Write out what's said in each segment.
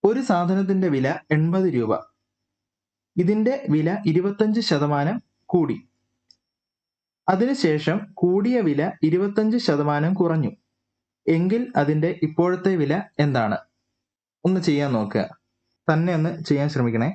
ഒരു സാധനത്തിന്റെ വില 80 രൂപ. ഇതിന്റെ വില 25% കൂടി. അതിനുശേഷം കൂടിയ വില 25% കുറഞ്ഞു. എങ്കിൽ അതിന്റെ ഇപ്പോഴത്തെ വില എന്താണ്? ഒന്ന് ചെയ്യാൻ നോക്കുക. തന്നെ ഒന്ന് ചെയ്യാൻ ശ്രമിക്കണേ.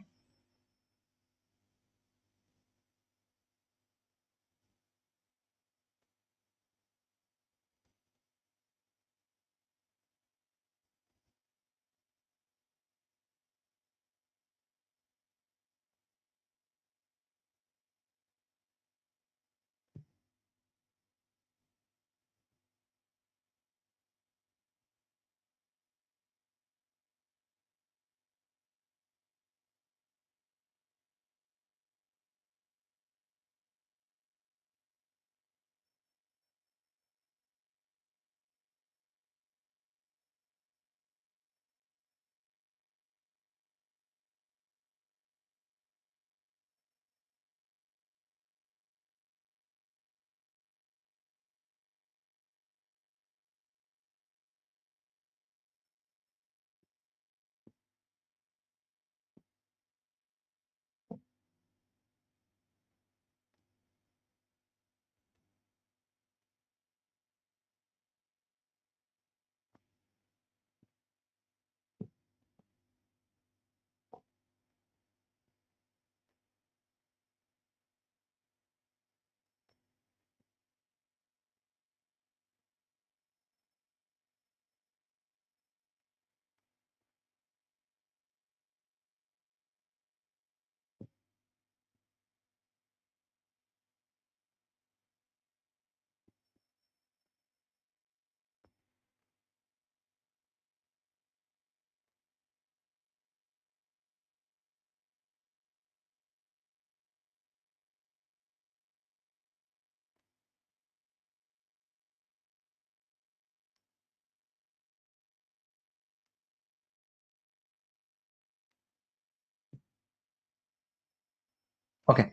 ഓക്കെ,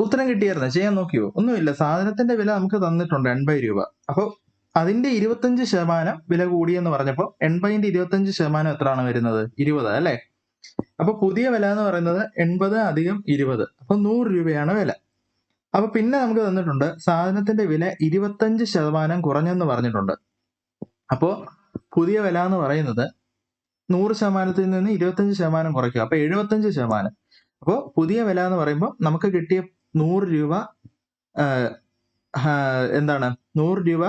ഉത്തരം കിട്ടിയായിരുന്നു? ചെയ്യാൻ നോക്കിയോ? ഒന്നുമില്ല, സാധനത്തിന്റെ വില നമുക്ക് തന്നിട്ടുണ്ട് 80 രൂപ. അപ്പോൾ അതിന്റെ 25% വില കൂടിയെന്ന് പറഞ്ഞപ്പോൾ 80ന്റെ 25% എത്രയാണ് വരുന്നത്? 20 അല്ലേ? അപ്പൊ പുതിയ വില എന്ന് പറയുന്നത് 80 + 20, അപ്പൊ 100 രൂപയാണ് വില. അപ്പൊ പിന്നെ നമുക്ക് തന്നിട്ടുണ്ട് സാധനത്തിന്റെ വില 25% കുറഞ്ഞെന്ന് പറഞ്ഞിട്ടുണ്ട്. അപ്പോ പുതിയ വില എന്ന് പറയുന്നത് 100%ത്തിൽ നിന്ന് 25% കുറയ്ക്കുക, അപ്പൊ 75%. അപ്പോൾ പുതിയ വില എന്ന് പറയുമ്പോൾ നമുക്ക് കിട്ടിയ 100 രൂപ എന്താണ്? 100 രൂപ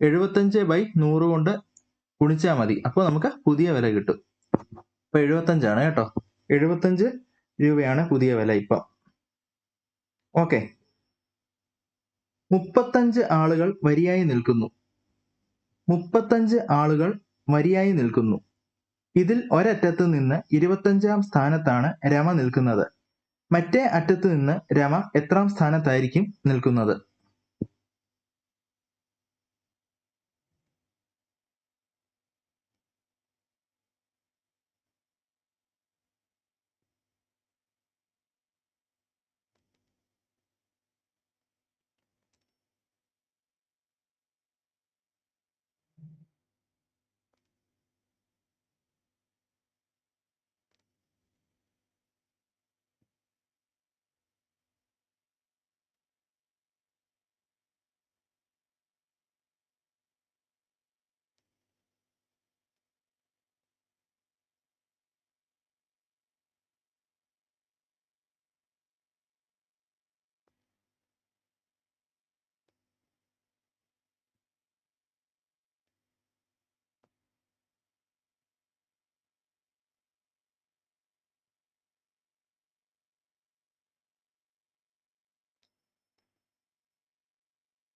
75/100 കൊണ്ട് ഗുണിച്ചാൽ മതി. അപ്പോൾ നമുക്ക് പുതിയ വില കിട്ടും. അപ്പൊ 75 കേട്ടോ. 75 രൂപയാണ് പുതിയ വില ഇപ്പം. ഓക്കെ. 35 ആളുകൾ വരിയായി നിൽക്കുന്നു. 35 ആളുകൾ വരിയായി നിൽക്കുന്നു. ഇതിൽ ഒരറ്റത്ത് നിന്ന് 25ാം സ്ഥാനത്താണ് രമ നിൽക്കുന്നത്. മറ്റേ അറ്റത്ത് നിന്ന് രമ എത്രാം സ്ഥാനത്തായിരിക്കും നിൽക്കുന്നത്?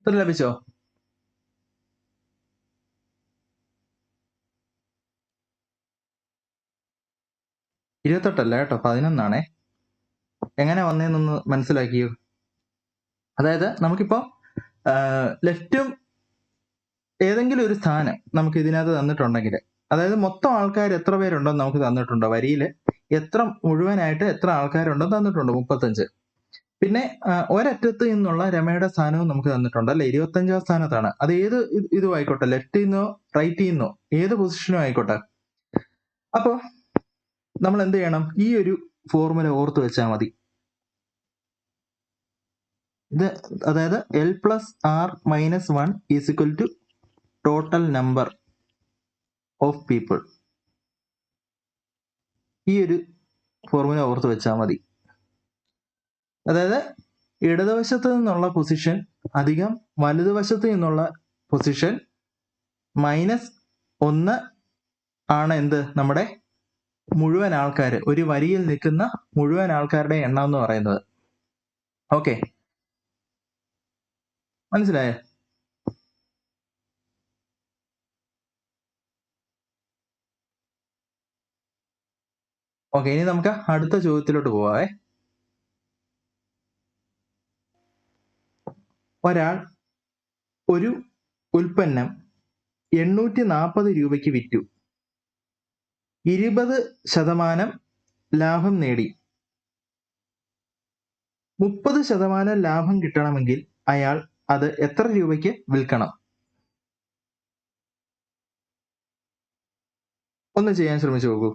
ഉത്തരം ലഭിച്ചോ? ഇരുപത്തെട്ടല്ല കേട്ടോ, 11. എങ്ങനെ വന്നേന്നൊന്ന് മനസ്സിലാക്കിയോ? അതായത് നമുക്കിപ്പോ ലെഫ്റ്റും ഏതെങ്കിലും ഒരു സ്ഥാനം നമുക്ക് ഇതിനകത്ത് തന്നിട്ടുണ്ടെങ്കിൽ, അതായത് മൊത്തം ആൾക്കാർ എത്ര പേരുണ്ടെന്ന് നമുക്ക് തന്നിട്ടുണ്ടോ? വരിയിൽ എത്ര മുഴുവനായിട്ട് എത്ര ആൾക്കാരുണ്ടെന്ന് തന്നിട്ടുണ്ട്? 35. പിന്നെ ഒരറ്റത്ത് നിന്നുള്ള രമയുടെ സ്ഥാനവും നമുക്ക് തന്നിട്ടുണ്ട് അല്ലെ, 25ാം സ്ഥാനത്താണ്. അത് ഏത് ഇതും ആയിക്കോട്ടെ, ലെഫ്റ്റിൽ നിന്നോ റൈറ്റിൽ നിന്നോ ഏത് പൊസിഷനും ആയിക്കോട്ടെ. അപ്പോ നമ്മൾ എന്ത് ചെയ്യണം? ഈ ഒരു ഫോർമുല ഓർത്ത് വെച്ചാൽ മതി. ഇത് അതായത് L+R-1 is equal to total number of people. ഈ ഒരു ഫോർമുല ഓർത്ത് വെച്ചാൽ മതി. അതായത് ഇടതുവശത്ത് നിന്നുള്ള പൊസിഷൻ അധികം വലതുവശത്ത് നിന്നുള്ള പൊസിഷൻ -1 ആണ് എന്ത്? നമ്മുടെ മുഴുവൻ ആൾക്കാർ, ഒരു വരിയിൽ നിൽക്കുന്ന മുഴുവൻ ആൾക്കാരുടെ എണ്ണം എന്ന് പറയുന്നത്. ഓക്കെ, മനസ്സിലായോ? ഓക്കെ, ഇനി നമുക്ക് അടുത്ത ചോദ്യത്തിലോട്ട് പോവാവേ. ഒരാൾ ഒരു ഉൽപ്പന്നം 840 രൂപയ്ക്ക് വിറ്റു, 20% ലാഭം നേടി. 30% ലാഭം കിട്ടണമെങ്കിൽ അയാൾ അത് എത്ര രൂപയ്ക്ക് വിൽക്കണം? ഒന്ന് ചെയ്യാൻ ശ്രമിച്ചു നോക്കൂ.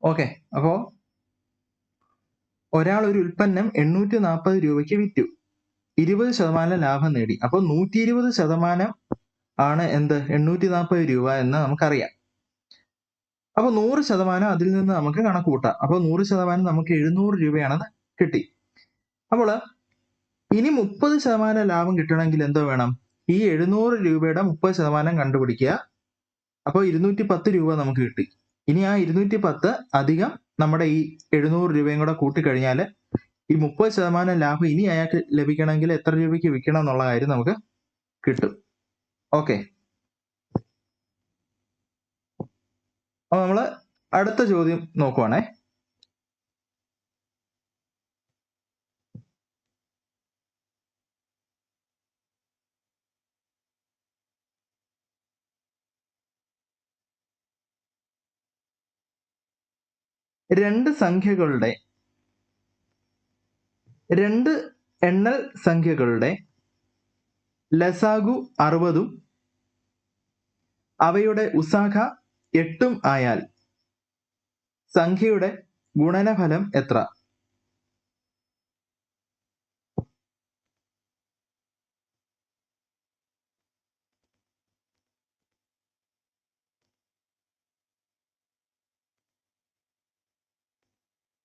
ഓക്കെ, അപ്പോ ഒരാൾ ഒരു ഉൽപ്പന്നം 840 രൂപയ്ക്ക് വിറ്റു, 20% ലാഭം നേടി. അപ്പോൾ 120% ആണ് എന്ത്? 840 രൂപ എന്ന് നമുക്കറിയാം. അപ്പൊ 100% അതിൽ നിന്ന് നമുക്ക് കണക്ക് കൂട്ടാം. അപ്പൊ 100% നമുക്ക് 700 രൂപയാണെന്ന് കിട്ടി. അപ്പോൾ ഇനി 30% ലാഭം കിട്ടണമെങ്കിൽ എന്തോ വേണം? ഈ 700 രൂപയുടെ 30% കണ്ടുപിടിക്കുക. അപ്പോൾ 210 രൂപ നമുക്ക് കിട്ടി. ഇനി ആ 210 അധികം നമ്മുടെ ഈ 700 രൂപയും കൂടെ കൂട്ടിക്കഴിഞ്ഞാൽ ഈ 30% ലാഭം ഇനി അയാൾക്ക് ലഭിക്കണമെങ്കിൽ എത്ര രൂപയ്ക്ക് വിൽക്കണം എന്നുള്ള കാര്യം നമുക്ക് കിട്ടും. ഓക്കെ, അപ്പൊ നമ്മള് അടുത്ത ചോദ്യം നോക്കുവാണേ. രണ്ട് എണ്ണൽ സംഖ്യകളുടെ ലസാഗു 60-ഉം അവയുടെ ഉസാഖ 8-ഉം ആയാൽ സംഖ്യയുടെ ഗുണനഫലം എത്ര?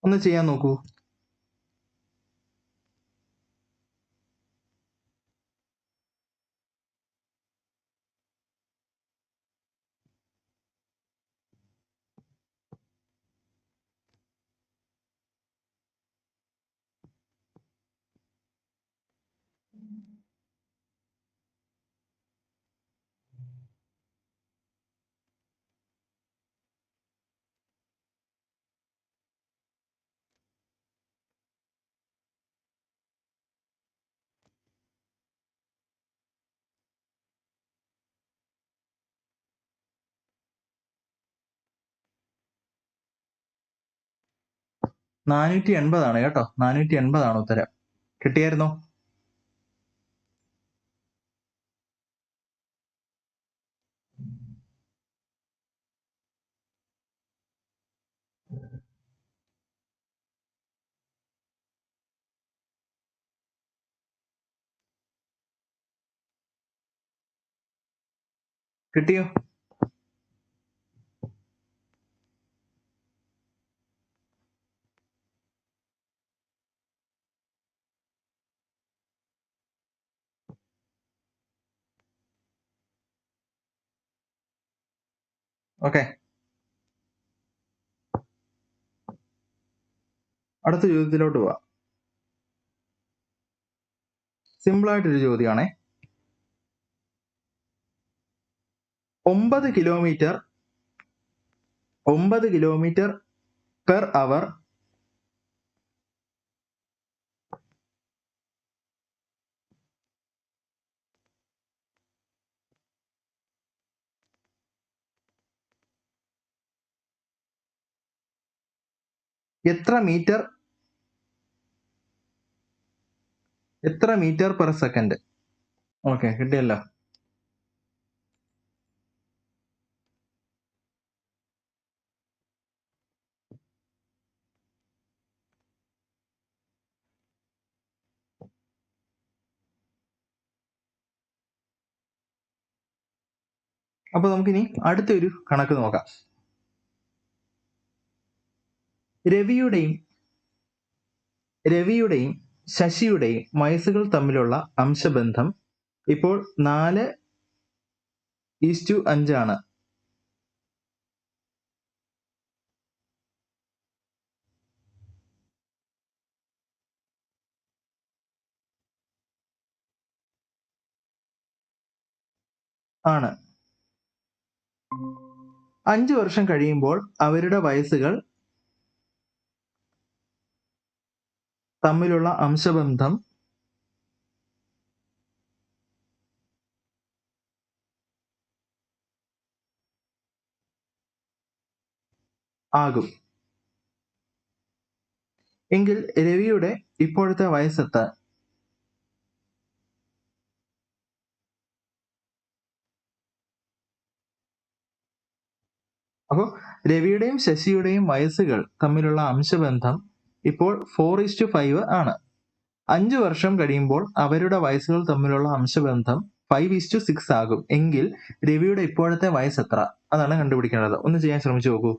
ഒന്ന് ചെയ്യാൻ നോക്കൂ. 480 കേട്ടോ. 480 ഉത്തരം. കിട്ടിയായിരുന്നോ? കിട്ടിയോ? ഓക്കെ, അടുത്ത ചോദ്യത്തിലോട്ട് പോവാം. സിമ്പിൾ ആയിട്ടൊരു ചോദ്യമാണേ. 9 കിലോമീറ്റർ പെർ അവർ എത്ര മീറ്റർ പെർ സെക്കൻഡ്? ഓക്കെ, കിട്ടിയല്ലോ. അപ്പൊ നമുക്കിനി അടുത്തൊരു കണക്ക് നോക്കാം. രവിയുടെയും ശശിയുടെയും വയസ്സുകൾ തമ്മിലുള്ള അംശബന്ധം ഇപ്പോൾ 4:5 ആണ്. ആണ്. 5 വർഷം കഴിയുമ്പോൾ അവരുടെ വയസ്സുകൾ തമ്മിലുള്ള അംശബന്ധം ആകും. എങ്കിൽ രവിയുടെ ഇപ്പോഴത്തെ വയസ്സെത്ര? അപ്പോൾ രവിയുടെയും ശശിയുടെയും വയസ്സുകൾ തമ്മിലുള്ള അംശബന്ധം ഇപ്പോൾ 4:5 ആണ്. 5 വർഷം കഴിയുമ്പോൾ അവരുടെ വയസ്സുകൾ തമ്മിലുള്ള അംശബന്ധം 5:6 ആകും. എങ്കിൽ രവിയുടെ ഇപ്പോഴത്തെ വയസ്സ് എത്ര? അതാണ് കണ്ടുപിടിക്കേണ്ടത്. ഒന്ന് ചെയ്യാൻ ശ്രമിച്ചു നോക്കൂ.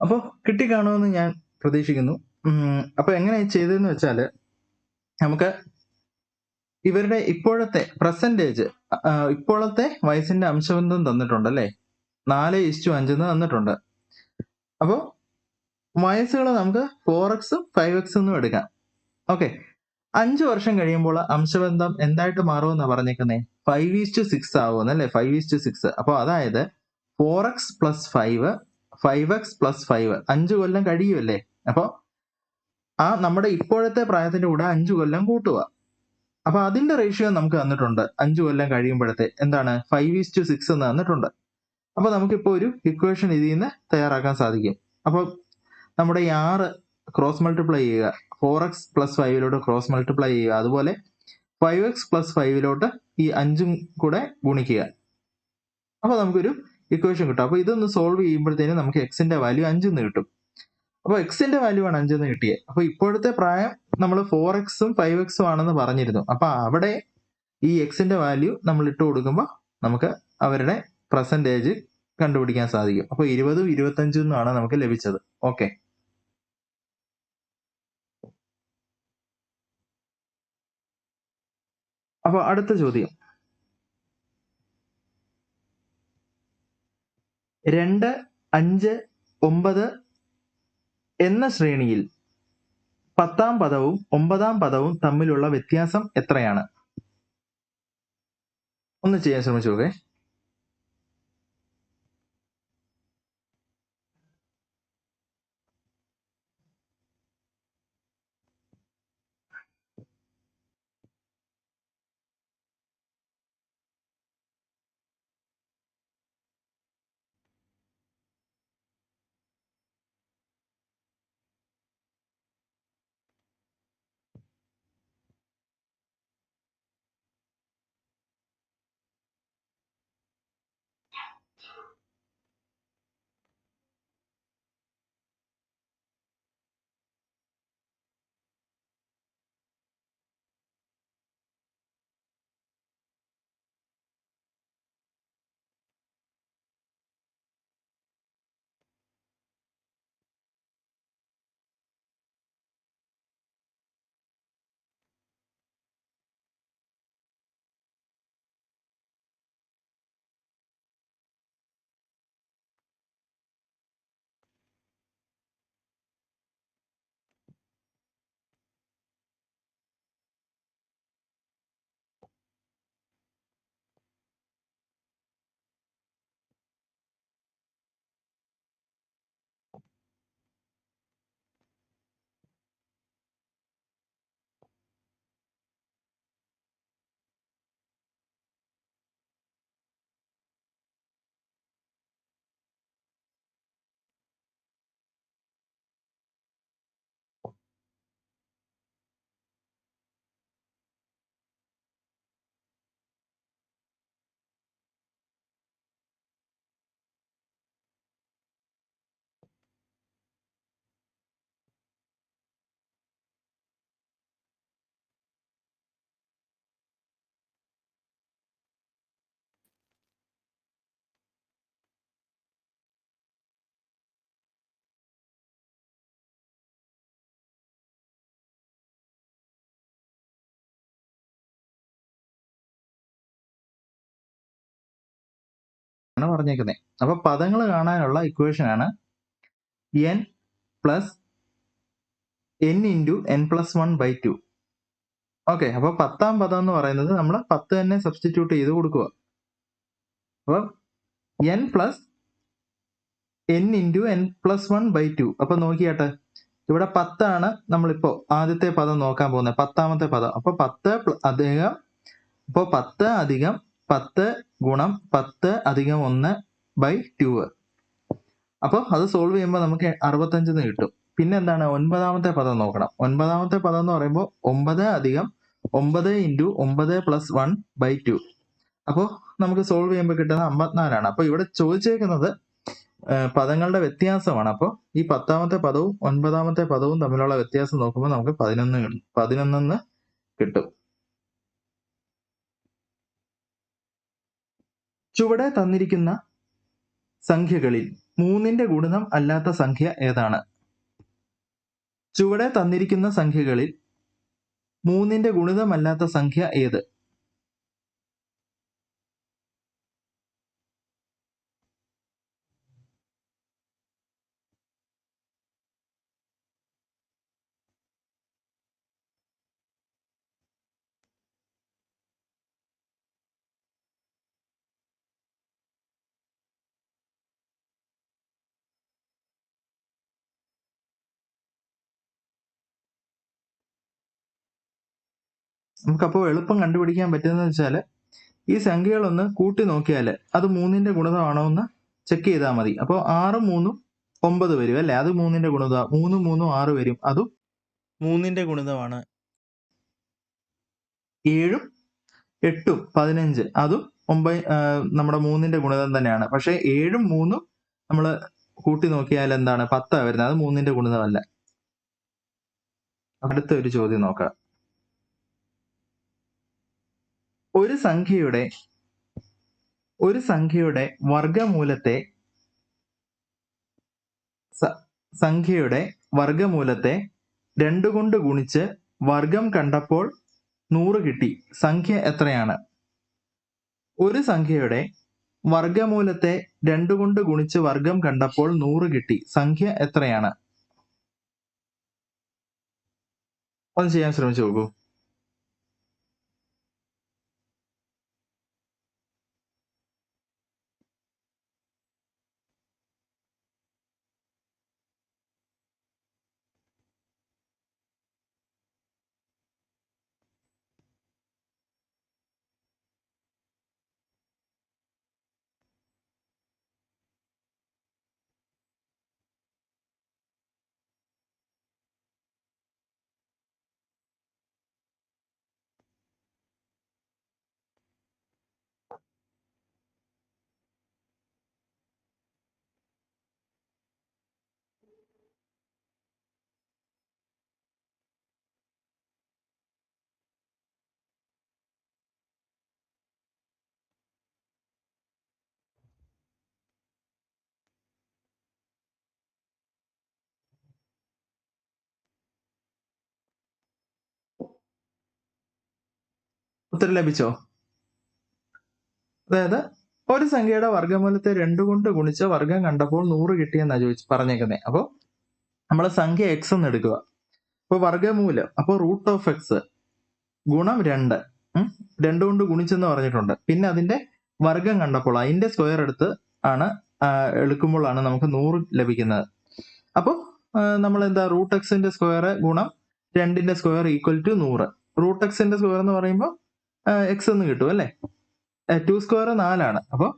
അപ്പോൾ കിട്ടിക്കാണുമെന്ന് ഞാൻ പ്രതീക്ഷിക്കുന്നു. അപ്പോൾ എങ്ങനെയാണ് ചെയ്തതെന്ന് വെച്ചാൽ നമുക്ക് ഇവരുടെ ഇപ്പോഴത്തെ പ്രസന്റേജ് ഇപ്പോഴത്തെ വയസ്സിന്റെ അംശബന്ധം തന്നിട്ടുണ്ട് അല്ലേ, 4:5 തന്നിട്ടുണ്ട്. അപ്പോൾ വയസ്സുകൾ നമുക്ക് 4x 5x എന്നും എടുക്കാം. ഓക്കെ, 5 വർഷം കഴിയുമ്പോൾ അംശബന്ധം എന്തായിട്ട് മാറുമെന്നാണ് പറഞ്ഞേക്കുന്നത്? 5:6 ആവുമെന്നല്ലേ, 5:6. അപ്പോൾ അതായത് 4x + 5 5x + 5 5 കൊല്ലം കഴിയുമല്ലേ. അപ്പോൾ നമ്മുടെ ഇപ്പോഴത്തെ പ്രായത്തിന്റെ കൂടെ 5 കൊല്ലം കൂട്ടുക. അപ്പൊ അതിന്റെ റേഷ്യോ നമുക്ക് തന്നിട്ടുണ്ട്. 5 കൊല്ലം കഴിയുമ്പോഴത്തെ എന്താണ് 5:6 എന്ന് തന്നിട്ടുണ്ട്. അപ്പൊ നമുക്കിപ്പോ ഒരു ഇക്വേഷൻ ഇതിൽ നിന്ന് തയ്യാറാക്കാൻ സാധിക്കും. അപ്പൊ നമ്മുടെ ഈ 6 ക്രോസ് മൾട്ടിപ്ലൈ ചെയ്യുക, 4x + 5 ക്രോസ് മൾട്ടിപ്ലൈ ചെയ്യുക, അതുപോലെ 5x + 5 ഈ 5 കൂടെ ഗുണിക്കുക. അപ്പൊ നമുക്കൊരു ഇക്വേഷൻ കിട്ടും. അപ്പൊ ഇതൊന്ന് സോൾവ് ചെയ്യുമ്പോഴത്തേനും നമുക്ക് എക്സിന്റെ വാല്യൂ 5 കിട്ടും. അപ്പൊ എക്സിന്റെ വാല്യൂ ആണ് 5 കിട്ടിയത്. അപ്പൊ ഇപ്പോഴത്തെ പ്രായം നമ്മൾ 4x 5x ആണെന്ന് പറഞ്ഞിരുന്നു. അപ്പൊ അവിടെ ഈ എക്സിന്റെ വാല്യൂ നമ്മൾ ഇട്ട് കൊടുക്കുമ്പോൾ നമുക്ക് അവരുടെ പെർസെന്റേജ് കണ്ടുപിടിക്കാൻ സാധിക്കും. അപ്പൊ 20 25 ആണ് നമുക്ക് ലഭിച്ചത്. ഓക്കെ, അപ്പൊ അടുത്ത ചോദ്യം, 2 5 9 എന്ന ശ്രേണിയിൽ 10ാം പദവും 9ാം പദവും തമ്മിലുള്ള വ്യത്യാസം എത്രയാണ്? ഒന്ന് ചെയ്യാൻ ശ്രമിച്ചു നോക്കേ. ആണ് പറഞ്ഞേക്കുന്നത്. അപ്പൊ പദങ്ങൾ കാണാനുള്ള ഇക്വേഷൻ ആണ് n + n × n+1/2. ഓക്കെ, അപ്പൊ 10ാം പദം എന്ന് പറയുന്നത് നമ്മൾ 10 തന്നെ സബ്സ്റ്റിറ്റ്യൂട്ട് ചെയ്ത് കൊടുക്കുക. അപ്പൊ n + n × n+1/2. അപ്പൊ നോക്കിയാട്ടെ, ഇവിടെ 10 ആണ് നമ്മളിപ്പോ ആദ്യത്തെ പദം നോക്കാൻ പോകുന്നത്, 10ാമത്തെ പദം. അപ്പൊ 10 അധികം 10 × 10 + 1/2. അപ്പോൾ അത് സോൾവ് ചെയ്യുമ്പോൾ നമുക്ക് 65 കിട്ടും. പിന്നെ എന്താണ് 9ാമത്തെ പദം നോക്കണം. 9ാമത്തെ പദം എന്ന് പറയുമ്പോൾ 9 + 9 × 9+1/2. അപ്പോൾ നമുക്ക് സോൾവ് ചെയ്യുമ്പോൾ കിട്ടുന്നത് 54 ആണ്. അപ്പൊ ഇവിടെ ചോദിച്ചേക്കുന്നത് പദങ്ങളുടെ വ്യത്യാസമാണ്. അപ്പോൾ ഈ 10ാമത്തെ പദവും 9ാമത്തെ പദവും തമ്മിലുള്ള വ്യത്യാസം നോക്കുമ്പോൾ നമുക്ക് 11 കിട്ടും. ചുവടെ തന്നിരിക്കുന്ന സംഖ്യകളിൽ 3ന്റെ ഗുണിതം അല്ലാത്ത സംഖ്യ ഏതാണ്? ചുവടെ തന്നിരിക്കുന്ന സംഖ്യകളിൽ 3ന്റെ ഗുണിതമല്ലാത്ത സംഖ്യ ഏത്? നമുക്കപ്പോൾ എളുപ്പം കണ്ടുപിടിക്കാൻ പറ്റുന്നത് വെച്ചാൽ ഈ സംഖ്യകളൊന്ന് കൂട്ടി നോക്കിയാൽ അത് 3ന്റെ ഗുണിതമാണോ എന്ന് ചെക്ക് ചെയ്താൽ മതി. അപ്പോൾ 6ഉം 3ഉം 9 വരും അല്ലേ? അത് 3ന്റെ ഗുണിതമാണ്. 3ഉം 3ഉം 6 വരും, അതും 3ന്റെ ഗുണിതമാണ്. 7ഉം 8ഉം 15 അതും നമ്മുടെ 3ന്റെ ഗുണിതം തന്നെയാണ്. പക്ഷേ 7ഉം 3ഉം നമ്മൾ കൂട്ടി നോക്കിയാൽ എന്താണ് 10 വരുന്നത്. അത് 3ന്റെ ഗുണിതമല്ല. അടുത്ത ഒരു ചോദ്യം നോക്കാം. ഒരു സംഖ്യയുടെ വർഗമൂലത്തെ 2 കൊണ്ട് ഗുണിച്ച് വർഗം കണ്ടപ്പോൾ 100 കിട്ടി. സംഖ്യ എത്രയാണ്? ഒരു സംഖ്യയുടെ വർഗമൂലത്തെ 2 കൊണ്ട് ഗുണിച്ച് വർഗം കണ്ടപ്പോൾ 100 കിട്ടി. സംഖ്യ എത്രയാണ്? ഒന്ന് ചെയ്യാൻ ശ്രമിച്ചു നോക്കൂ. ഉത്തരം ലഭിച്ചോ? അതായത് ഒരു സംഖ്യയുടെ വർഗമൂലത്തെ 2 കൊണ്ട് ഗുണിച്ച വർഗം കണ്ടപ്പോൾ 100 കിട്ടിയെന്നാണ് പറഞ്ഞേക്കുന്നത്. അപ്പോൾ നമ്മൾ സംഖ്യ എക്സ് എന്ന് എടുക്കുക. അപ്പോൾ വർഗമൂലം, അപ്പോൾ റൂട്ട് ഓഫ് എക്സ് ഗുണം 2 കൊണ്ട് ഗുണിച്ചെന്ന് പറഞ്ഞിട്ടുണ്ട്. പിന്നെ അതിന്റെ വർഗം കണ്ടപ്പോൾ അതിന്റെ സ്ക്വയർ എടുക്കുമ്പോഴാണ് നമുക്ക് 100 ലഭിക്കുന്നത്. അപ്പോൾ നമ്മൾ എന്താ റൂട്ട് എക്സിന്റെ സ്ക്വയർ ഗുണം 2ന്റെ സ്ക്വയർ ഈക്വൽ ടു 100. റൂട്ട് എക്സിന്റെ സ്ക്വയർ എന്ന് പറയുമ്പോൾ എക്സ് എന്ന് കിട്ടും അല്ലേ? 2 സ്ക്വയർ 4ആണ്. അപ്പോൾ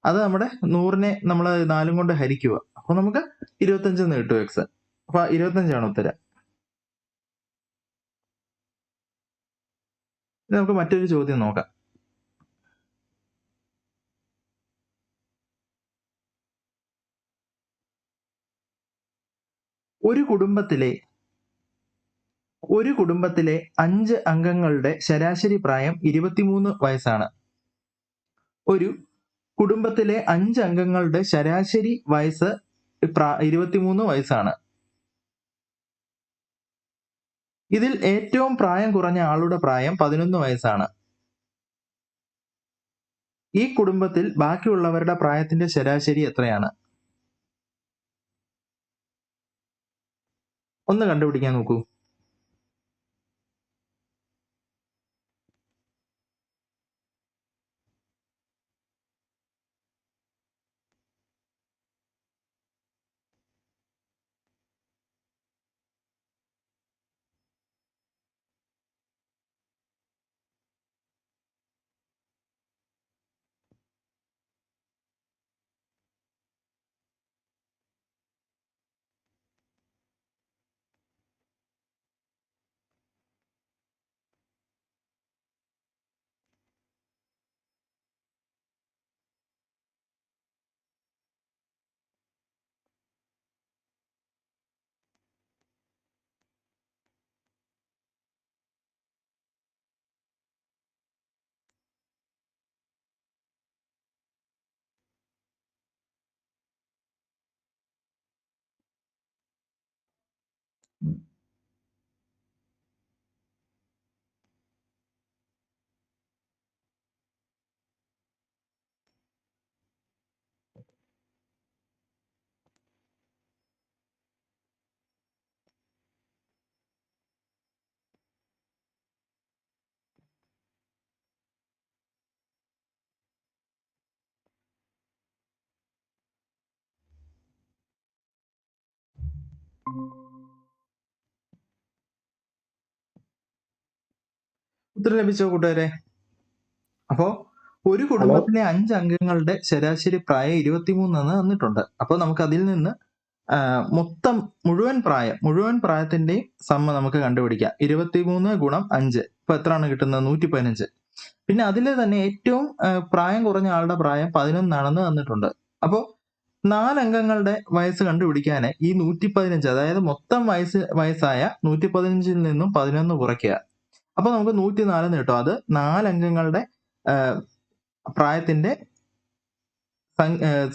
അത് നമ്മുടെ 100നെ നമ്മൾ 4 കൊണ്ട് ഹരിക്കുക. അപ്പോൾ നമുക്ക് 25 എന്ന് കിട്ടും എക്സ്. അപ്പൊ 25ആണ് ഉത്തരം. നമുക്ക് മറ്റൊരു ചോദ്യം നോക്കാം. ഒരു കുടുംബത്തിലെ 5 അംഗങ്ങളുടെ ശരാശരി പ്രായം 23 വയസ്സാണ്. ഒരു കുടുംബത്തിലെ 5 അംഗങ്ങളുടെ ശരാശരി വയസ്സ് 23 വയസ്സാണ്. ഇതിൽ ഏറ്റവും പ്രായം കുറഞ്ഞ ആളുടെ പ്രായം 11 വയസ്സാണ്. ഈ കുടുംബത്തിൽ ബാക്കിയുള്ളവരുടെ പ്രായത്തിന്റെ ശരാശരി എത്രയാണ്? ഒന്ന് കണ്ടുപിടിക്കാൻ നോക്കൂ. ഉത്തരം ലഭിച്ചോ കൂട്ടുകാരെ? അപ്പോ ഒരു കുടുംബത്തിലെ 5 അംഗങ്ങളുടെ ശരാശരി പ്രായം 23 എന്ന് തന്നിട്ടുണ്ട്. അപ്പൊ നമുക്ക് അതിൽ നിന്ന് മൊത്തം മുഴുവൻ പ്രായത്തിന്റെയും സമ്മ നമുക്ക് കണ്ടുപിടിക്കാം. 23 ഗുണം 5 ഇപ്പൊ എത്രയാണ് കിട്ടുന്നത്? 115. പിന്നെ അതിലെ തന്നെ ഏറ്റവും പ്രായം കുറഞ്ഞ ആളുടെ പ്രായം 11 ആണെന്ന് തന്നിട്ടുണ്ട്. അപ്പോ 4 അംഗങ്ങളുടെ വയസ്സ് കണ്ടുപിടിക്കാന് ഈ 115, അതായത് മൊത്തം വയസ്സായ 115ൽ നിന്നും 11 കുറയ്ക്കുക. അപ്പൊ നമുക്ക് 104 എന്ന് കിട്ടും. അത് 4 അംഗങ്ങളുടെ പ്രായത്തിന്റെ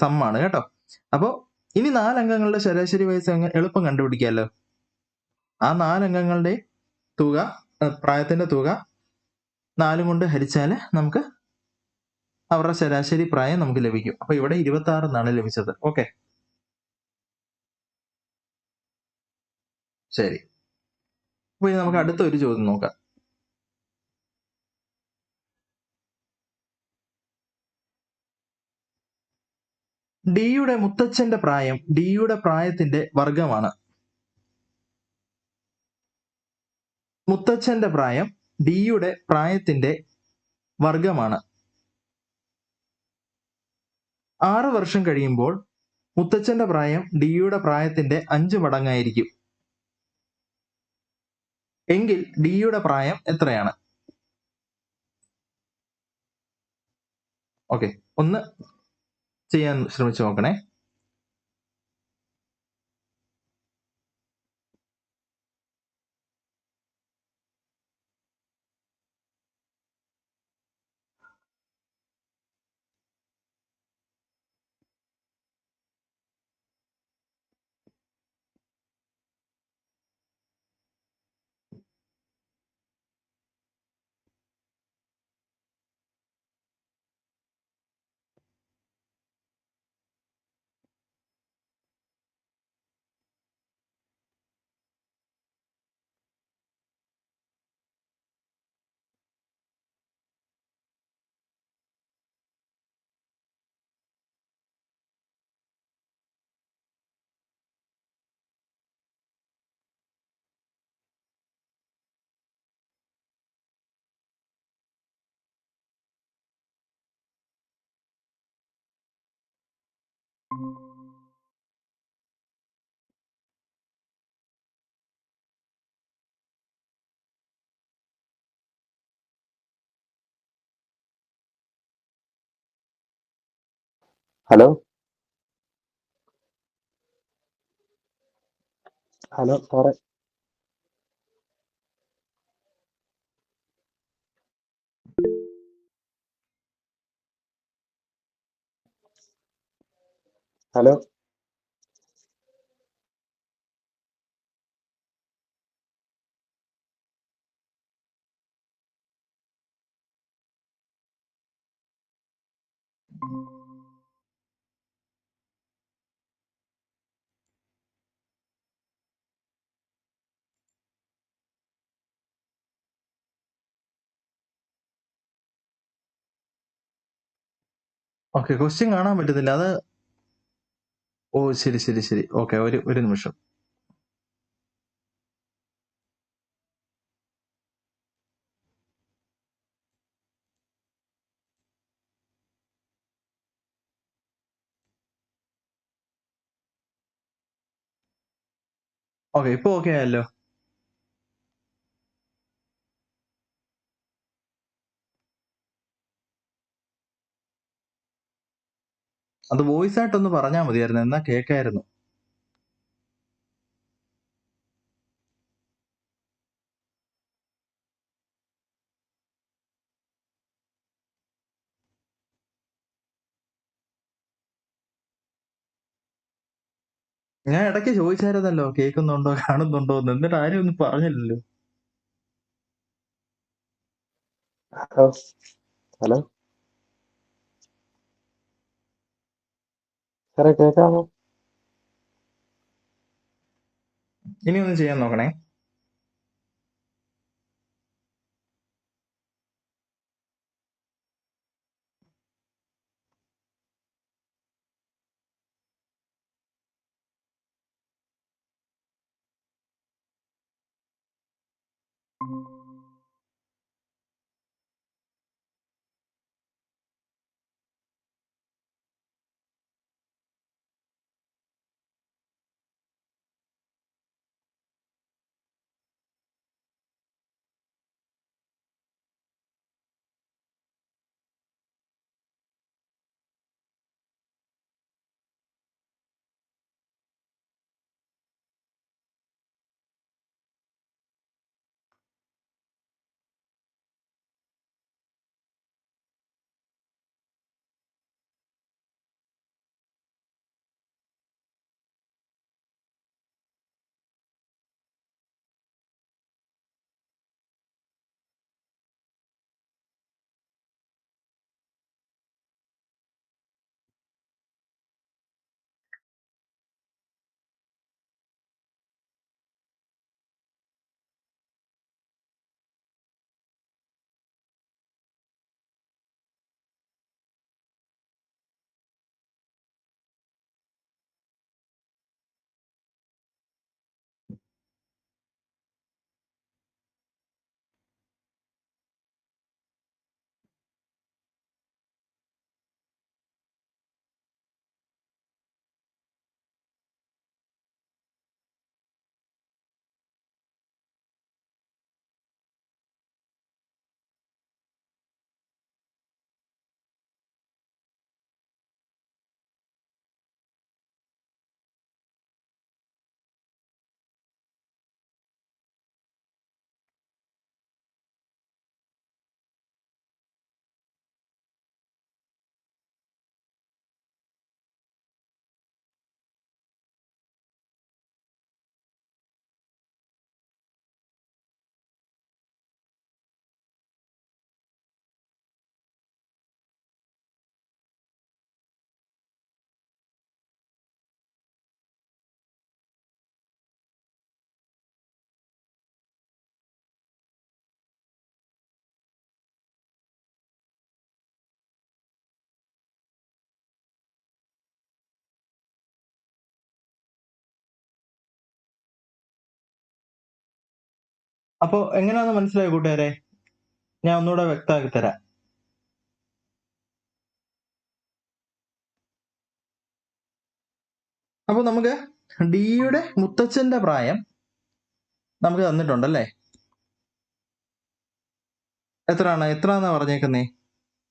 സമ്മാണ് കേട്ടോ. അപ്പോ ഇനി 4 അംഗങ്ങളുടെ ശരാശരി വയസ്സ് എളുപ്പം കണ്ടുപിടിക്കാമല്ലോ. ആ 4 അംഗങ്ങളുടെ തുക, പ്രായത്തിന്റെ തുക 4 കൊണ്ട് ഹരിച്ചാല് നമുക്ക് അവരുടെ ശരാശരി പ്രായം നമുക്ക് ലഭിക്കും. അപ്പൊ ഇവിടെ 26 എന്നാണ് ലഭിച്ചത്. ഓക്കെ, ശരി. അപ്പൊ ഇനി നമുക്ക് അടുത്ത ഒരു ചോദ്യം നോക്കാം. ഡിയുടെ മുത്തച്ഛന്റെ പ്രായം ഡിയുടെ പ്രായത്തിന്റെ വർഗമാണ്. മുത്തച്ഛന്റെ പ്രായം ഡിയുടെ പ്രായത്തിന്റെ വർഗമാണ്. 6 വർഷം കഴിയുമ്പോൾ മുത്തച്ഛന്റെ പ്രായം ഡിയുടെ പ്രായത്തിന്റെ 5 മടങ്ങായിരിക്കും. എങ്കിൽ ഡിയുടെ പ്രായം എത്രയാണ്? ഓക്കെ, ഒന്ന് ചെയ്യാൻ ശ്രമിച്ചു നോക്കണേ. ഹലോ ഹലോ സാറേ, ഹലോ ഓക്കെ, ക്വസ്റ്റ്യൻ കാണാൻ പറ്റുന്നില്ല. അത് ശരി. ഓക്കെ, ഒരു നിമിഷം. ഓക്കെ, ഇപ്പൊ ഓക്കെ ആയല്ലോ. അത് വോയിസ് ആയിട്ടൊന്ന് പറഞ്ഞാൽ മതിയായിരുന്നു, എന്നാ കേൾക്കായിരുന്നു. ഞാൻ ഇടയ്ക്ക് ചോദിച്ചായിരുന്നല്ലോ കേൾക്കുന്നുണ്ടോ കാണുന്നുണ്ടോ എന്ന്, എന്നിട്ട് ആരും ഒന്നും പറഞ്ഞില്ലല്ലോ. ഹലോ ഹലോ സാറേ, കേൾക്കാമോ? ഇനി ഒന്ന് ചെയ്യാൻ നോക്കണേ. അപ്പോ എങ്ങനെയാണെന്ന് മനസ്സിലായോ കൂട്ടുകാരെ? ഞാൻ ഒന്നുകൂടെ വ്യക്തമാക്കി തരാം. അപ്പൊ നമുക്ക് ഡിയുടെ മുത്തച്ഛന്റെ പ്രായം നമുക്ക് തന്നിട്ടുണ്ടല്ലേ? എത്രയാണെന്നാ പറഞ്ഞേക്കുന്നേ?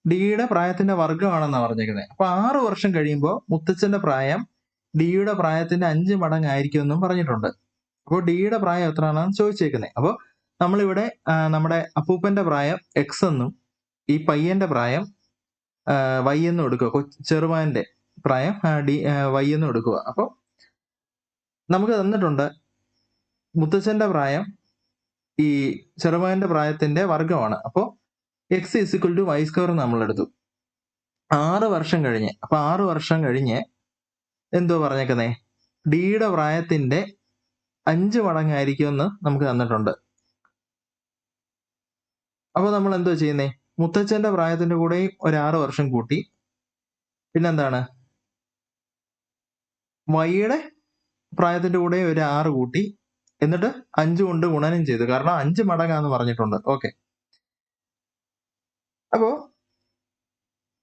ഡിയുടെ പ്രായത്തിന്റെ വർഗ്ഗമാണെന്നാ പറഞ്ഞേക്കുന്നത്. അപ്പൊ 6 വർഷം കഴിയുമ്പോൾ മുത്തച്ഛന്റെ പ്രായം ഡിയുടെ പ്രായത്തിന്റെ 5 മടങ്ങായിരിക്കും എന്നും പറഞ്ഞിട്ടുണ്ട്. അപ്പോൾ ഡിയുടെ പ്രായം എത്രയാണെന്ന് ചോദിച്ചേക്കുന്നത്. അപ്പോൾ നമ്മളിവിടെ നമ്മുടെ അപ്പൂപ്പന്റെ പ്രായം എക്സ് എന്നും ഈ പയ്യന്റെ പ്രായം വൈ എന്നും എടുക്കുക. ചെറുമാന്റെ പ്രായം വൈ എന്നും എടുക്കുക. അപ്പോൾ നമുക്ക് തന്നിട്ടുണ്ട് മുത്തച്ഛന്റെ പ്രായം ഈ ചെറുമാന്റെ പ്രായത്തിന്റെ വർഗ്ഗമാണ്. അപ്പോൾ X equal to Y square നമ്മൾ എടുത്തു. 6 വർഷം കഴിഞ്ഞ്, അപ്പൊ 6 വർഷം കഴിഞ്ഞ് എന്തോ പറഞ്ഞേക്കുന്നേ? ഡിയുടെ പ്രായത്തിന്റെ 5 മടങ്ങായിരിക്കും എന്ന് നമുക്ക് തന്നിട്ടുണ്ട്. അപ്പൊ നമ്മൾ എന്തോ ചെയ്യുന്നേ? മുത്തച്ഛന്റെ പ്രായത്തിന്റെ കൂടെയും ഒരു 6 വർഷം കൂട്ടി. പിന്നെന്താണ്? വൈയുടെ പ്രായത്തിന്റെ കൂടെ ഒരു 6 കൂട്ടി. എന്നിട്ട് 5 കൊണ്ട് ഗുണനം ചെയ്തു. കാരണം 5 മടങ്ങാന്ന് പറഞ്ഞിട്ടുണ്ട്. ഓക്കെ. അപ്പോ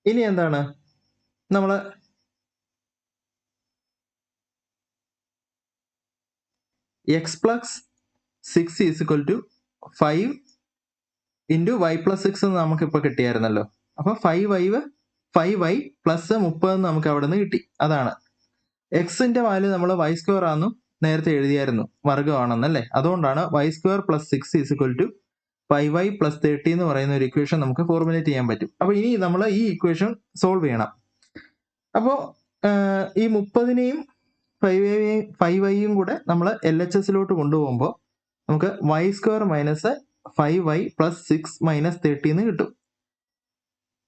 ഇനി എന്താണ്? നമ്മള് X plus 6 equal to 5 into Y plus 6 എന്ന് നമുക്ക് ഇപ്പൊ കിട്ടിയായിരുന്നല്ലോ. അപ്പൊ 5y പ്ലസ് 30 നമുക്ക് അവിടെ നിന്ന് കിട്ടി. അതാണ് എക്സിന്റെ വാല്യൂ നമ്മൾ വൈ സ്ക്വയർ ആണെന്നും നേരത്തെ എഴുതിയായിരുന്നു, വർഗ്ഗമാണെന്നല്ലേ. അതുകൊണ്ടാണ് Y square plus 6 equal to 5y plus 30 എന്ന് പറയുന്ന ഒരു ഇക്വേഷൻ നമുക്ക് ഫോർമുലേറ്റ് ചെയ്യാൻ പറ്റും. അപ്പൊ ഇനി നമ്മൾ ഈ ഇക്വേഷൻ സോൾവ് ചെയ്യണം. അപ്പോ ഈ 30നെയും 5y കൂടെ നമ്മൾ എൽ എച്ച് എസിലോട്ട് കൊണ്ടുപോകുമ്പോൾ നമുക്ക് Y square minus 5y plus 6 minus 30 എന്ന് കിട്ടും.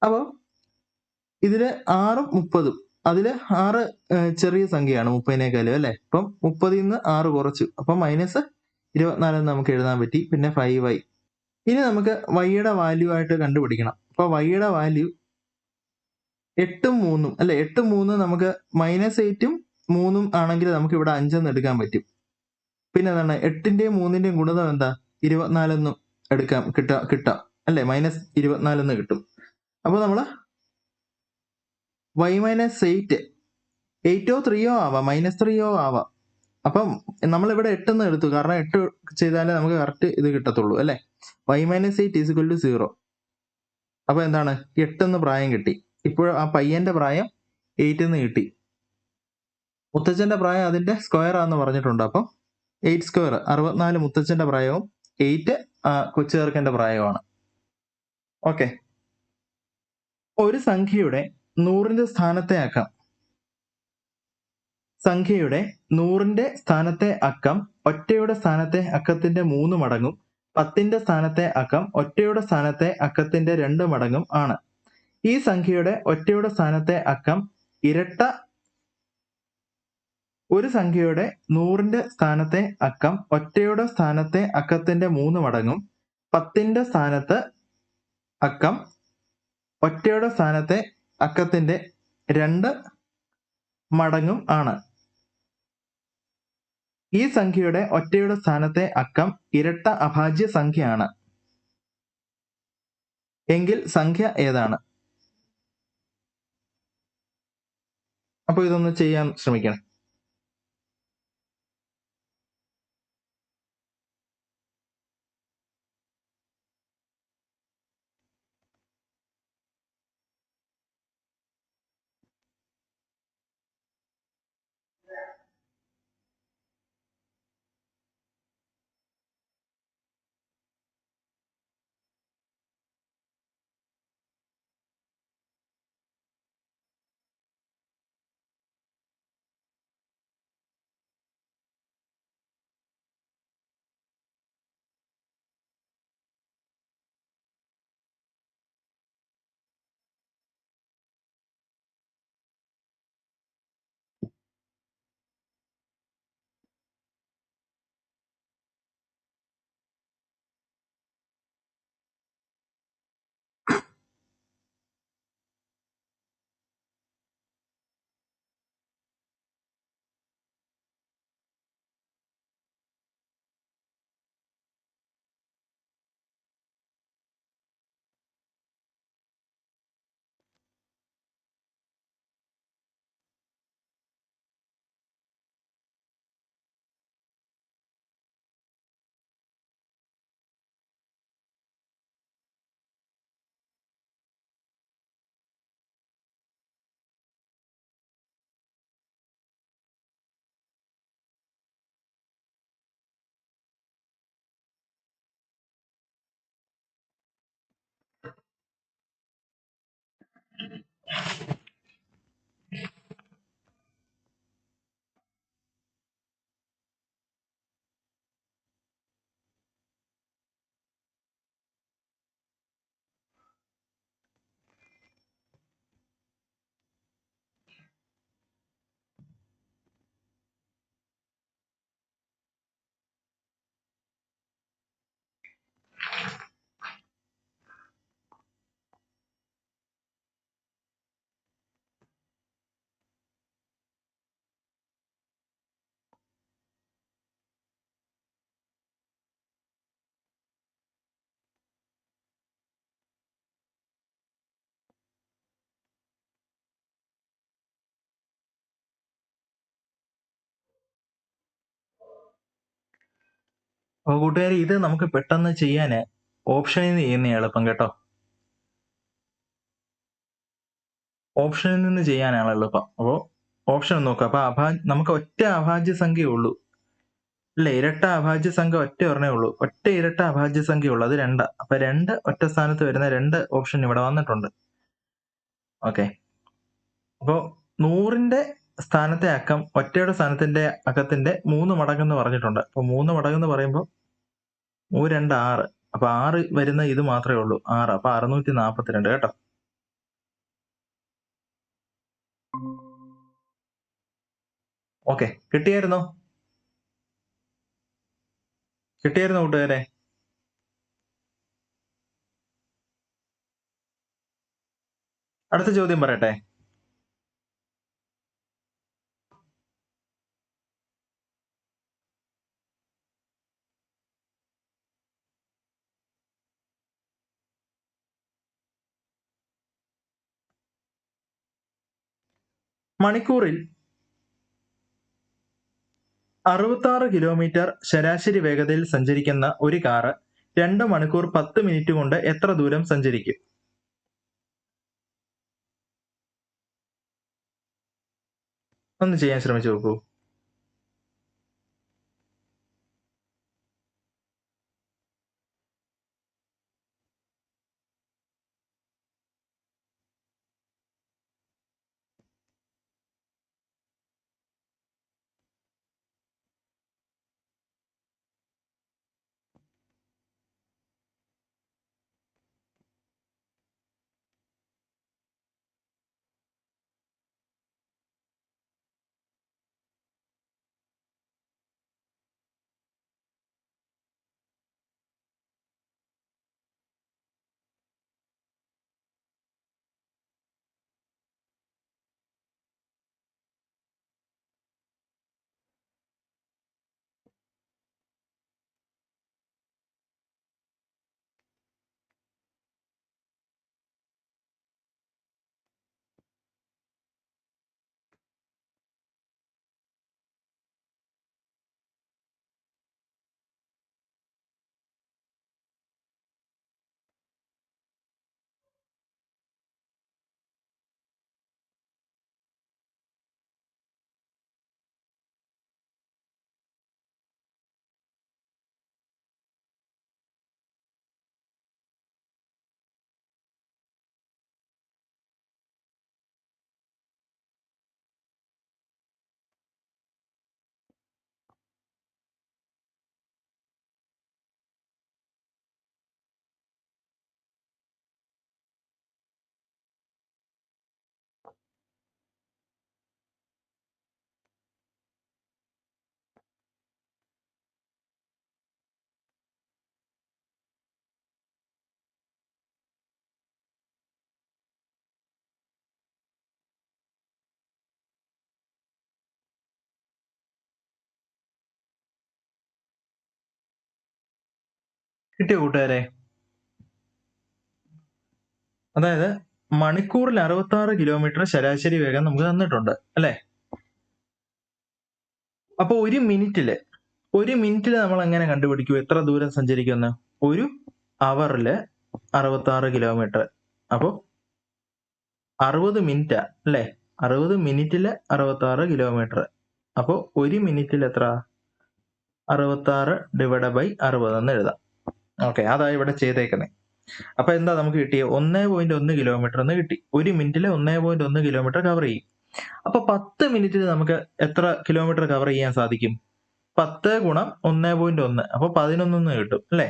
അപ്പോൾ ഇതില് 6ഉം 30ഉം, അതില് 6 ചെറിയ സംഖ്യയാണ് 30നേക്കാളും അല്ലെ. അപ്പം 30ൽ നിന്ന് 6 കുറച്ചു, അപ്പൊ മൈനസ് 24 നമുക്ക് എഴുതാൻ പറ്റി. പിന്നെ 5y. ഇനി നമുക്ക് വൈയുടെ വാല്യൂ ആയിട്ട് കണ്ടുപിടിക്കണം. അപ്പൊ വൈയുടെ വാല്യൂ 8ഉം 3ഉം അല്ലെ. 8ഉം 3ഉം നമുക്ക് മൈനസ് 8ഉം 3ഉം ആണെങ്കിൽ നമുക്ക് ഇവിടെ 5 എന്ന് എടുക്കാൻ പറ്റും. പിന്നെ എന്താണ്? 8ന്റെയും 3ന്റെയും ഗുണിതം എന്താ? 24 എന്നും കിട്ടാം അല്ലെ. മൈനസ് 24 എന്ന് കിട്ടും. അപ്പൊ നമ്മള് y മൈനസ് 8ഓ 3ഓ ആവാം, മൈനസ് 3ഓ ആവാം. അപ്പം നമ്മളിവിടെ 8 എന്ന് എടുത്തു, കാരണം 8 ചെയ്താലേ നമുക്ക് കറക്റ്റ് ഇത് കിട്ടത്തുള്ളൂ അല്ലെ. y minus 8 equal to 0. അപ്പൊ എന്താണ്? 8 എന്ന് പ്രായം കിട്ടി. ഇപ്പോൾ ആ പയ്യന്റെ പ്രായം 8 എന്ന് കിട്ടി. മുത്തച്ഛന്റെ പ്രായം അതിന്റെ സ്ക്വയർ ആണെന്ന് പറഞ്ഞിട്ടുണ്ട്. അപ്പം 8 സ്ക്വയർ 64 മുത്തച്ഛന്റെ പ്രായവും 8 കൊച്ചു ചെറുക്കന്റെ പ്രായവുമാണ്. ഓക്കെ. ഒരു സംഖ്യയുടെ 100ന്റെ സ്ഥാനത്തെ അക്കം, സംഖ്യയുടെ 100ന്റെ സ്ഥാനത്തെ അക്കം ഒറ്റയുടെ സ്ഥാനത്തെ അക്കത്തിന്റെ 3 മടങ്ങും 10ന്റെ സ്ഥാനത്തെ അക്കം ഒറ്റയുടെ സ്ഥാനത്തെ അക്കത്തിന്റെ 2 മടങ്ങും ആണ്. ഈ സംഖ്യയുടെ ഒറ്റയുടെ സ്ഥാനത്തെ അക്കം ഇരട്ട. ഒരു സംഖ്യയുടെ 100ന്റെ സ്ഥാനത്തെ അക്കം ഒറ്റയുടെ സ്ഥാനത്തെ അക്കത്തിന്റെ 3 മടങ്ങും 10ന്റെ സ്ഥാനത്ത് അക്കം ഒറ്റയുടെ സ്ഥാനത്തെ അക്കത്തിന്റെ 2 മടങ്ങും ആണ്. ഈ സംഖ്യയുടെ ഒറ്റയുടെ സ്ഥാനത്തെ അക്കം ഇരട്ട അഭാജ്യ സംഖ്യയാണ് എങ്കിൽ സംഖ്യ ഏതാണ്? അപ്പൊ ഇതൊന്ന് ചെയ്യാൻ ശ്രമിക്കണം. അപ്പൊ കൂട്ടുകാരെ, ഇത് നമുക്ക് പെട്ടെന്ന് ചെയ്യാന് ഓപ്ഷനിൽ നിന്ന് ചെയ്യുന്ന എളുപ്പം കേട്ടോ. ഓപ്ഷനിൽ നിന്ന് ചെയ്യാനാണ് എളുപ്പം. അപ്പോൾ ഓപ്ഷൻ നോക്കുക. അപ്പൊ നമുക്ക് ഒറ്റ അഭാജ്യ സംഖ്യയേ ഉള്ളൂ അല്ലെ? ഇരട്ട അഭാജ്യ സംഖ്യ ഒറ്റ ഒരെണ്ണേ ഉള്ളൂ. ഒറ്റ ഇരട്ട അഭാജ്യ സംഖ്യ ഉള്ളൂ, അത് 2. അപ്പൊ 2 ഒറ്റ സ്ഥാനത്ത് വരുന്ന 2 ഓപ്ഷൻ ഇവിടെ വന്നിട്ടുണ്ട്. ഓക്കെ. അപ്പോ 100ന്റെ സ്ഥാനത്തെ അക്കം ഒറ്റയുടെ സ്ഥാനത്തിന്റെ അക്കത്തിന്റെ 3 മടങ്ങെന്ന് പറഞ്ഞിട്ടുണ്ട്. അപ്പൊ 3 മടങ്ങെന്ന് പറയുമ്പോൾ 3 2 6. അപ്പൊ 6 വരുന്ന ഇത് മാത്രമേ ഉള്ളൂ, 6. അപ്പൊ 642 കേട്ടോ. ഓക്കെ, കിട്ടിയായിരുന്നോ കൂട്ടുകാരെ? അടുത്ത ചോദ്യം പറയട്ടെ. മണിക്കൂറിൽ 66 കിലോമീറ്റർ ശരാശരി വേഗതയിൽ സഞ്ചരിക്കുന്ന ഒരു കാറ് 2 മണിക്കൂർ 10 മിനിറ്റ് കൊണ്ട് എത്ര ദൂരം സഞ്ചരിക്കും? ഒന്ന് ചെയ്യാൻ ശ്രമിച്ചു നോക്കൂ. കിട്ടിയോ കൂട്ടുകാരെ? അതായത് മണിക്കൂറിൽ 66 കിലോമീറ്റർ ശരാശരി വേഗം നമുക്ക് തന്നിട്ടുണ്ട് അല്ലെ? അപ്പൊ ഒരു മിനിറ്റില് നമ്മൾ എങ്ങനെ കണ്ടുപിടിക്കൂ എത്ര ദൂരം സഞ്ചരിക്കുമെന്ന്? ഒരു അവറില് 66 കിലോമീറ്റർ. അപ്പോ 60 മിനിറ്റാ അല്ലെ? 60 മിനിറ്റില് 66 കിലോമീറ്റർ. അപ്പോ ഒരു മിനിറ്റിൽ എത്ര? 66 ÷ 60 എന്ന് എഴുതാം. ഓക്കെ, അതാ ഇവിടെ ചെയ്തേക്കുന്നത്. അപ്പൊ എന്താ നമുക്ക് കിട്ടിയ 1.1 കിലോമീറ്റർ എന്ന് കിട്ടി. ഒരു മിനിറ്റിൽ 1.1 കിലോമീറ്റർ കവർ ചെയ്യും. അപ്പൊ 10 മിനിറ്റിൽ നമുക്ക് എത്ര കിലോമീറ്റർ കവർ ചെയ്യാൻ സാധിക്കും? 10 ഗുണം 1.1 അപ്പൊ 11 കിട്ടും അല്ലെ?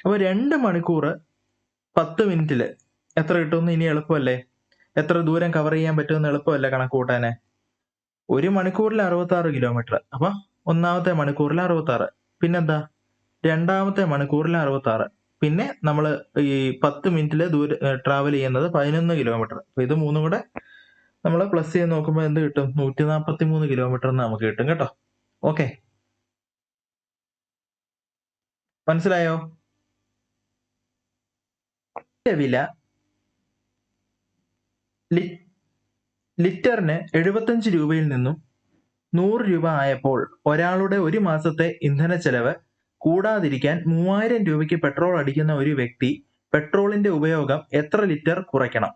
അപ്പൊ 2 മണിക്കൂർ 10 മിനിറ്റില് എത്ര കിട്ടുമെന്ന് ഇനി എളുപ്പമല്ലേ? എത്ര ദൂരം കവർ ചെയ്യാൻ പറ്റുമെന്ന് എളുപ്പമല്ലേ കണക്ക് കൂട്ടാന്? ഒരു മണിക്കൂറിൽ 66 കിലോമീറ്റർ. അപ്പൊ ഒന്നാമത്തെ മണിക്കൂറിൽ 66. പിന്നെന്താ? രണ്ടാമത്തെ മണിക്കൂറിൽ 66. പിന്നെ നമ്മൾ ഈ 10 മിനിറ്റിൽ ട്രാവൽ ചെയ്യുന്നത് 11 കിലോമീറ്റർ. അപ്പൊ ഇത് മൂന്നും കൂടെ നമ്മൾ പ്ലസ് ചെയ്ത് നോക്കുമ്പോൾ എന്ത് കിട്ടും? 143 കിലോമീറ്റർ എന്ന് നമുക്ക് കിട്ടും കേട്ടോ. ഓക്കെ, മനസ്സിലായോ? വില ലിറ്ററിന് 75 രൂപയിൽ നിന്നും 100 രൂപ ആയപ്പോൾ ഒരാളുടെ ഒരു മാസത്തെ ഇന്ധന ചെലവ് കൂടാതിരിക്കാൻ 3000 രൂപയ്ക്ക് പെട്രോൾ അടിക്കുന്ന ഒരു വ്യക്തി പെട്രോളിന്റെ ഉപയോഗം എത്ര ലിറ്റർ കുറയ്ക്കണം?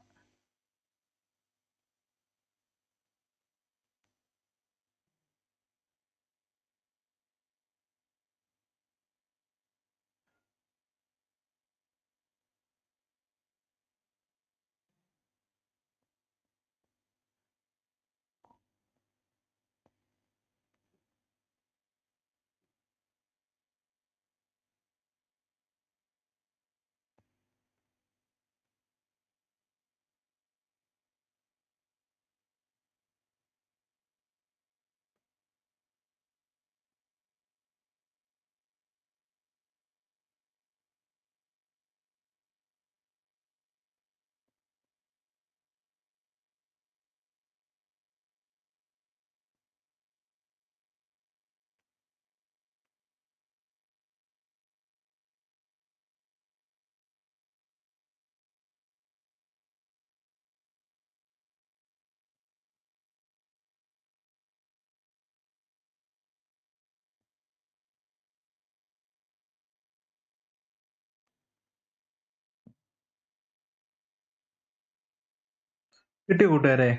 കിട്ടിയ കൂട്ടുകാരെ?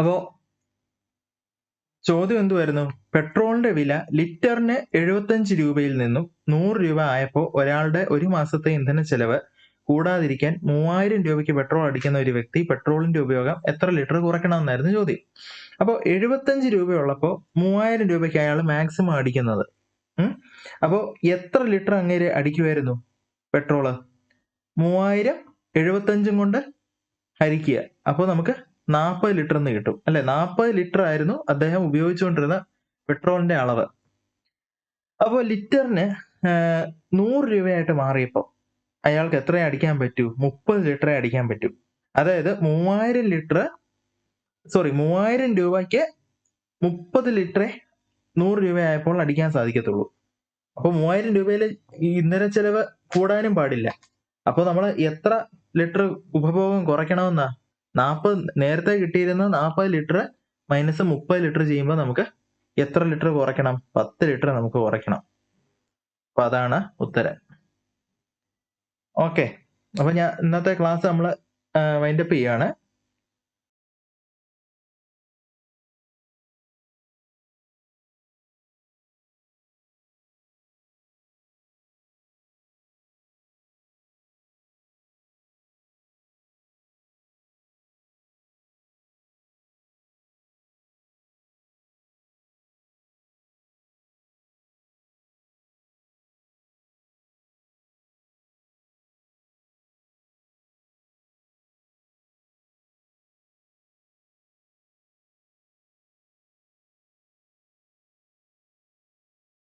അപ്പോ ചോദ്യം എന്തുവായിരുന്നു? പെട്രോളിന്റെ വില ലിറ്ററിന് 75 രൂപയിൽ നിന്നും 100 രൂപ ആയപ്പോൾ ഒരാളുടെ ഒരു മാസത്തെ ഇന്ധന ചെലവ് കൂടാതിരിക്കാൻ 3000 രൂപയ്ക്ക് പെട്രോൾ അടിക്കുന്ന ഒരു വ്യക്തി പെട്രോളിന്റെ ഉപയോഗം എത്ര ലിറ്റർ കുറയ്ക്കണമെന്നായിരുന്നു ചോദ്യം. അപ്പോൾ 75 രൂപയുള്ളപ്പോൾ 3000 രൂപയ്ക്ക് അയാൾ മാക്സിമം അടിക്കുന്നത്. അപ്പോൾ എത്ര ലിറ്റർ അങ്ങേര് അടിക്കുമായിരുന്നു പെട്രോള്? 3000 75 കൊണ്ട് ഹരിക്കുക. അപ്പോൾ നമുക്ക് 40 ലിറ്റർ എന്ന് കിട്ടും അല്ലെ? 40 ലിറ്റർ ആയിരുന്നു അദ്ദേഹം ഉപയോഗിച്ചുകൊണ്ടിരുന്ന പെട്രോളിന്റെ അളവ്. അപ്പോൾ ലിറ്ററിന് 100 രൂപയായിട്ട് മാറിയപ്പോൾ അയാൾക്ക് എത്ര അടിക്കാൻ പറ്റൂ? 30 ലിറ്ററേ അടിക്കാൻ പറ്റൂ. അതായത് 3000 രൂപയ്ക്ക് 30 ലിറ്ററേ 100 രൂപയായപ്പോൾ അടിക്കാൻ സാധിക്കത്തുള്ളൂ. അപ്പൊ 3000 രൂപയിൽ ഈ ഇന്ധന ചെലവ് കൂടാനും പാടില്ല. അപ്പൊ നമ്മൾ എത്ര ലിറ്റർ ഉപഭോഗം കുറയ്ക്കണമെന്നാ? 40 നേരത്തെ കിട്ടിയിരുന്ന 40 ലിറ്റർ മൈനസ് 30 ലിറ്റർ ചെയ്യുമ്പോൾ നമുക്ക് എത്ര ലിറ്റർ കുറയ്ക്കണം? 10 ലിറ്റർ നമുക്ക് കുറയ്ക്കണം. അപ്പൊ അതാണ് ഉത്തരം. ഓക്കെ, അപ്പൊ ഞാൻ ഇന്നത്തെ ക്ലാസ് നമ്മൾ വൈൻഡപ്പ് ചെയ്യാണ്.